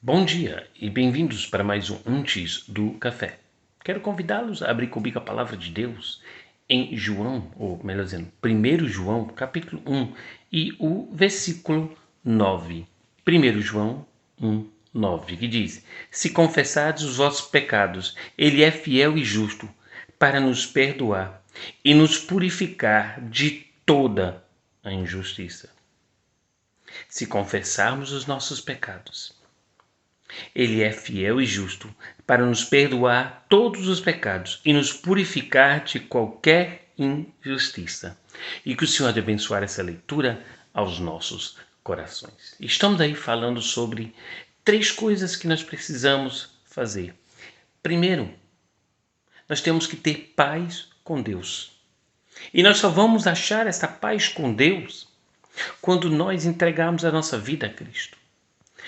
Bom dia e bem-vindos para mais um Antes do Café. Quero convidá-los a abrir comigo a palavra de Deus em João, ou melhor dizendo, 1 João, capítulo 1 e o versículo 9. 1 João 1, 9, que diz: Se confessardes os vossos pecados, Ele é fiel e justo para nos perdoar e nos purificar de toda a injustiça. Se confessarmos os nossos pecados, Ele é fiel e justo para nos perdoar todos os pecados e nos purificar de qualquer injustiça. E que o Senhor abençoe essa leitura aos nossos corações. Estamos aí falando sobre 3 coisas que nós precisamos fazer. Primeiro, nós temos que ter paz com Deus. E nós só vamos achar essa paz com Deus quando nós entregarmos a nossa vida a Cristo.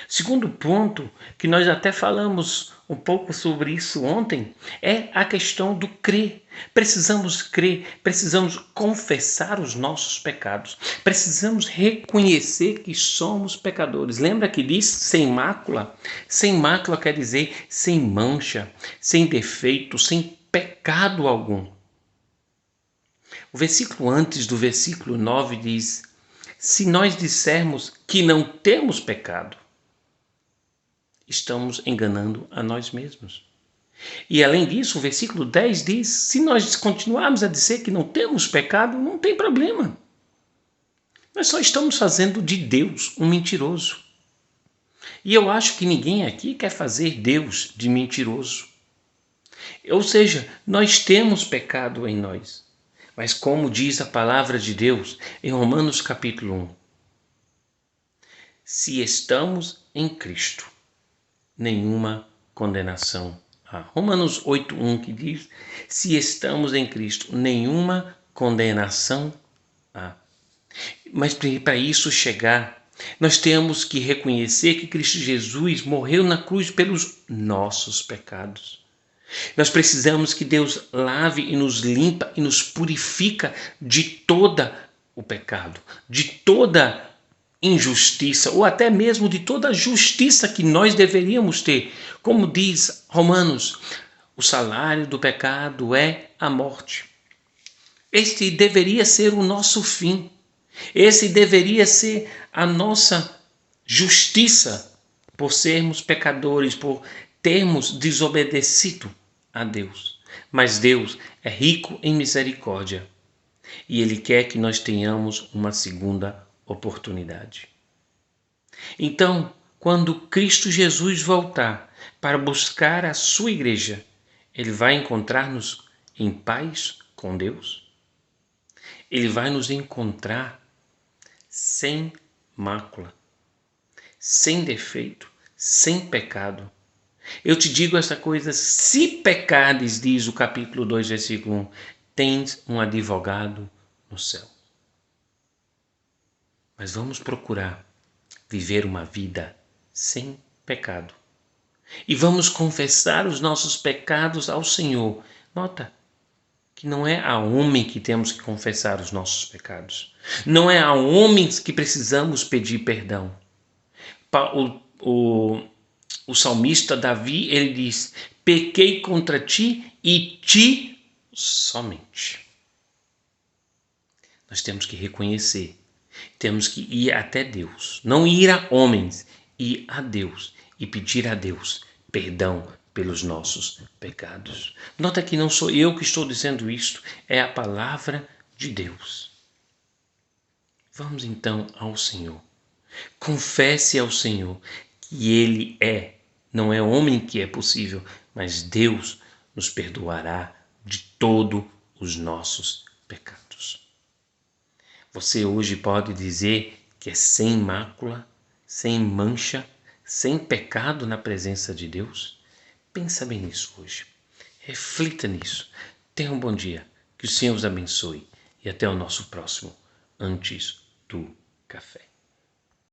Segundo ponto, que nós até falamos um pouco sobre isso ontem, é a questão do crer. Precisamos crer, precisamos confessar os nossos pecados, precisamos reconhecer que somos pecadores. Lembra que diz sem mácula? Sem mácula quer dizer sem mancha, sem defeito, sem pecado algum. O versículo antes do versículo 9 diz: se nós dissermos que não temos pecado, estamos enganando a nós mesmos. E além disso, o versículo 10 diz: se nós continuarmos a dizer que não temos pecado, não tem problema. Nós só estamos fazendo de Deus um mentiroso. E eu acho que ninguém aqui quer fazer Deus de mentiroso. Ou seja, nós temos pecado em nós. Mas como diz a palavra de Deus em Romanos capítulo 1, se estamos em Cristo, nenhuma condenação há. Romanos 8:1 que diz: se estamos em Cristo, nenhuma condenação há. Mas para isso chegar, nós temos que reconhecer que Cristo Jesus morreu na cruz pelos nossos pecados. Nós precisamos que Deus lave e nos limpa e nos purifica de todo o pecado, de toda injustiça ou até mesmo de toda a justiça que nós deveríamos ter. Como diz Romanos, o salário do pecado é a morte. Este deveria ser o nosso fim. Esse deveria ser a nossa justiça por sermos pecadores, por termos desobedecido a Deus. Mas Deus é rico em misericórdia e Ele quer que nós tenhamos uma segunda oportunidade. Então, quando Cristo Jesus voltar para buscar a sua igreja, Ele vai encontrar-nos em paz com Deus? Ele vai nos encontrar sem mácula, sem defeito, sem pecado. Eu te digo essa coisa: se pecares, diz o capítulo 2, versículo 1, tens um advogado no céu. Mas vamos procurar viver uma vida sem pecado. E vamos confessar os nossos pecados ao Senhor. Nota que não é a homem que temos que confessar os nossos pecados. Não é a homens que precisamos pedir perdão. O salmista Davi, ele diz: pequei contra ti e ti somente. Nós temos que reconhecer. Temos que ir até Deus, não ir a homens, ir a Deus e pedir a Deus perdão pelos nossos pecados. Nota que não sou eu que estou dizendo isto, é a palavra de Deus. Vamos então ao Senhor. Confesse ao Senhor que Ele é, não é homem que é possível, mas Deus nos perdoará de todos os nossos pecados. Você hoje pode dizer que é sem mácula, sem mancha, sem pecado na presença de Deus? Pensa bem nisso hoje. Reflita nisso. Tenha um bom dia. Que o Senhor os abençoe. E até o nosso próximo Antes do Café.